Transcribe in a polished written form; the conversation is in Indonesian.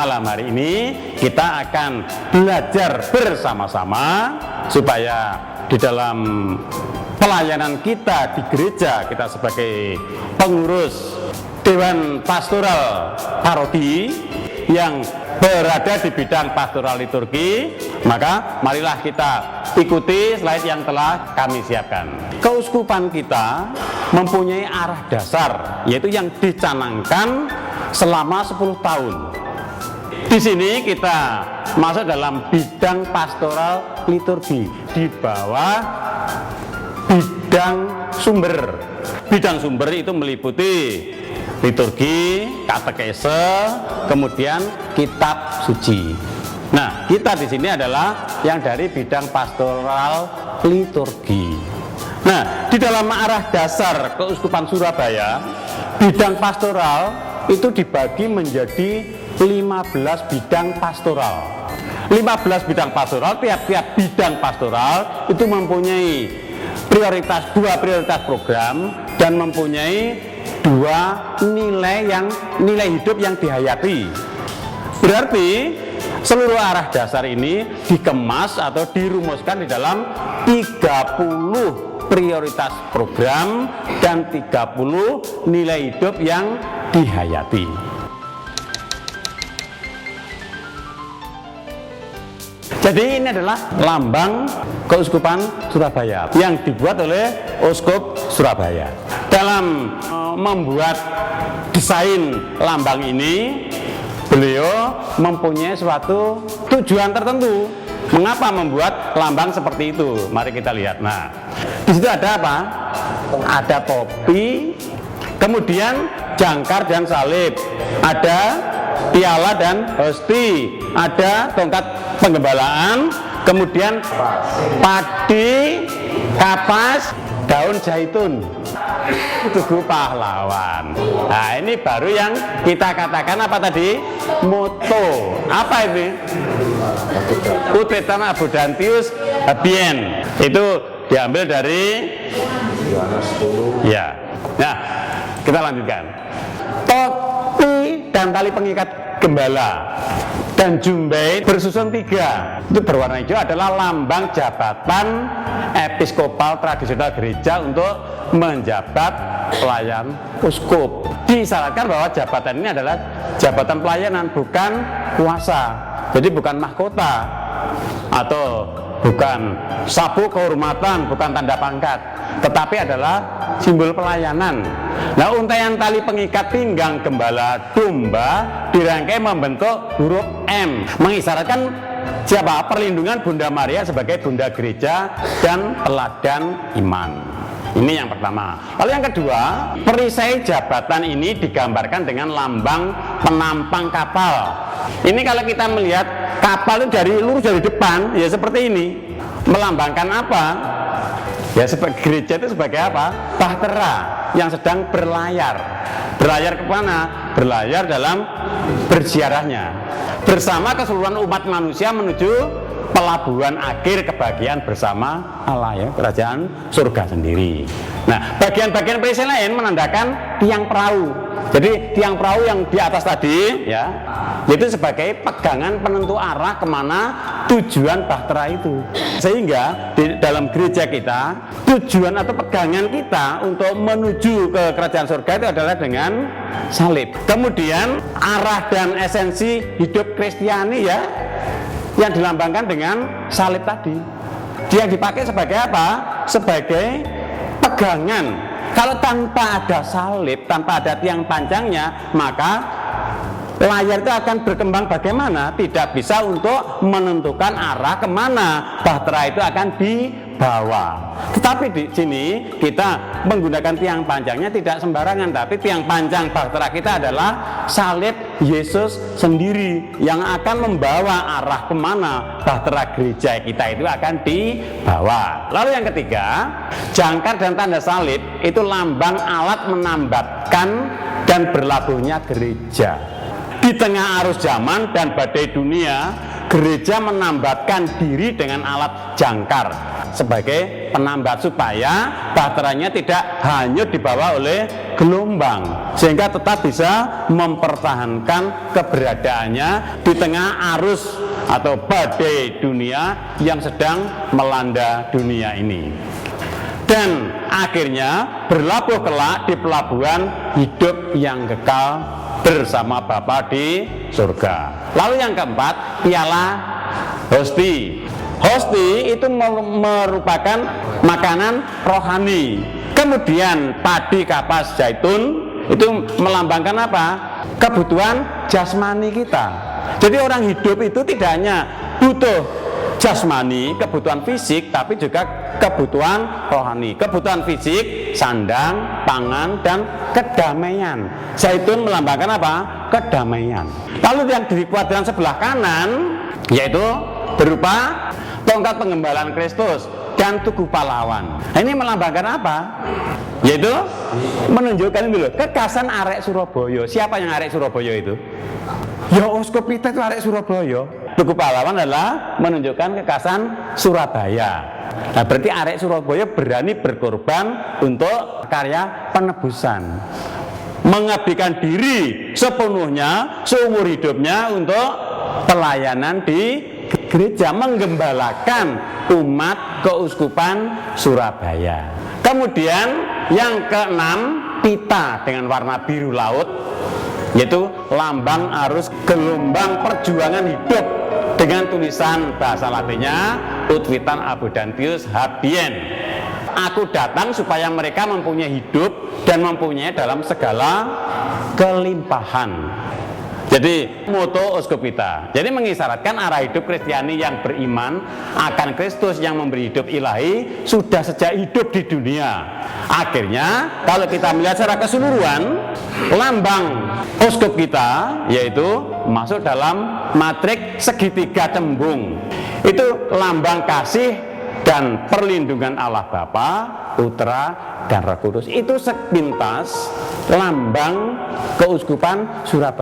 malam hari ini kita akan belajar bersama-sama supaya di dalam pelayanan kita di gereja, kita sebagai pengurus Dewan Pastoral Paroki yang berada di bidang pastoral liturgi, maka marilah kita ikuti slide yang telah kami siapkan. Keuskupan kita mempunyai arah dasar, yaitu yang dicanangkan selama 10 tahun. Di sini kita masuk dalam bidang pastoral liturgi di bawah bidang sumber. Bidang sumber itu meliputi liturgi, katekese, kemudian kitab suci. Nah, kita di sini adalah yang dari bidang pastoral liturgi. Nah, di dalam arah dasar Keuskupan Surabaya, bidang pastoral itu dibagi menjadi 15 bidang pastoral. 15 bidang pastoral, tiap-tiap bidang pastoral itu mempunyai dua prioritas program dan mempunyai dua nilai hidup yang dihayati. Berarti seluruh arah dasar ini dikemas atau dirumuskan di dalam 30 prioritas program dan 30 nilai hidup yang dihayati. Jadi ini adalah lambang Keuskupan Surabaya yang dibuat oleh Uskup Surabaya. Dalam membuat desain lambang ini, beliau mempunyai suatu tujuan tertentu. Mengapa membuat lambang seperti itu? Mari kita lihat. Nah, di situ ada apa? Ada topi, kemudian jangkar dan salib, ada piala dan hosti, ada tongkat penggembalaan, kemudian padi, kapas, daun zaitun, tugu pahlawan. Nah, ini baru yang kita katakan apa tadi? Moto. Apa ini? Utetan Abundantius Habien. Itu diambil dari Yohanes 10. Ya. Nah, kita lanjutkan. Topi dan tali pengikat gembala dan jumbai bersusun 3 itu berwarna hijau adalah lambang jabatan episkopal tradisional gereja untuk menjabat pelayan uskup. Disyaratkan bahwa jabatan ini adalah jabatan pelayanan, bukan kuasa. Jadi bukan mahkota atau bukan sabuk kehormatan, bukan tanda pangkat, tetapi adalah simbol pelayanan. Nah, untaian tali pengikat pinggang gembala domba dirangkai membentuk huruf M, mengisyaratkan siapa? Perlindungan Bunda Maria sebagai Bunda Gereja dan teladan iman. Ini yang pertama. Lalu yang kedua, perisai jabatan ini digambarkan dengan lambang penampang kapal. Ini kalau kita melihat kapal itu lurus dari depan, ya seperti ini. Melambangkan apa? Ya, sebagai gereja itu sebagai apa? Bahtera yang sedang berlayar. Berlayar ke mana? Berlayar dalam berziarahnya bersama keseluruhan umat manusia menuju pelabuhan akhir kebahagiaan bersama Allah, ya, kerajaan surga sendiri. Nah, bagian-bagian perisai lain menandakan tiang perahu. Jadi tiang perahu yang di atas tadi, ya, itu sebagai pegangan penentu arah kemana tujuan bahtera itu. Sehingga di dalam gereja kita, tujuan atau pegangan kita untuk menuju ke kerajaan surga itu adalah dengan salib. Kemudian arah dan esensi hidup Kristiani, ya, yang dilambangkan dengan salib tadi. Dia dipakai sebagai apa? Sebagai pegangan. Kalau tanpa ada salib, tanpa ada tiang panjangnya, maka layar itu akan berkembang bagaimana? Tidak bisa untuk menentukan arah kemana bahtera itu akan dibawa. Tetapi di sini kita menggunakan tiang panjangnya tidak sembarangan, tapi tiang panjang bahtera kita adalah salib Yesus sendiri yang akan membawa arah kemana bahtera gereja kita itu akan dibawa. Lalu yang ketiga, jangkar dan tanda salib itu lambang alat menambatkan dan berlabuhnya gereja. Di tengah arus zaman dan badai dunia, gereja menambatkan diri dengan alat jangkar sebagai penambat supaya baterainya tidak hanyut dibawa oleh gelombang, sehingga tetap bisa mempertahankan keberadaannya di tengah arus atau badai dunia yang sedang melanda dunia ini. Dan akhirnya berlabuh kelak di pelabuhan hidup yang kekal bersama Bapa di surga. Lalu yang keempat, piala hosti. Hosti itu merupakan makanan rohani. Kemudian padi kapas zaitun itu melambangkan apa? Kebutuhan jasmani kita. Jadi orang hidup itu tidak hanya butuh jasmani, kebutuhan fisik, tapi juga kebutuhan rohani. Kebutuhan fisik, sandang, pangan, dan kedamaian. Zaitun melambangkan apa? Kedamaian. Lalu yang di kuadran sebelah kanan yaitu berupa tongkat penggembalaan Kristus dan tugu pahlawan. Nah, ini melambangkan apa? Yaitu menunjukkan itu loh, kekasan arek Surabaya. Siapa yang arek Surabaya itu? Ya Uskup kita itu arek Surabaya. Tugu pahlawan adalah menunjukkan kekasan Surabaya. Nah, berarti arek Surabaya berani berkorban untuk karya penebusan, mengabdikan diri sepenuhnya seumur hidupnya untuk pelayanan di gereja, menggembalakan umat keuskupan Surabaya. Kemudian yang keenam, pita dengan warna biru laut, yaitu lambang arus gelombang perjuangan hidup dengan tulisan bahasa Latinnya Ut vitam abundantius habien. Aku datang supaya mereka mempunyai hidup dan mempunyai dalam segala kelimpahan. Jadi moto Uskup kita, jadi mengisyaratkan arah hidup Kristiani yang beriman akan Kristus yang memberi hidup ilahi sudah sejak hidup di dunia. Akhirnya kalau kita melihat secara keseluruhan, lambang Uskup kita yaitu masuk dalam matrik segitiga cembung. Itu lambang kasih dan perlindungan Allah Bapa, Putra, dan Roh Kudus. Itu sepintas lambang keuskupan Surabaya.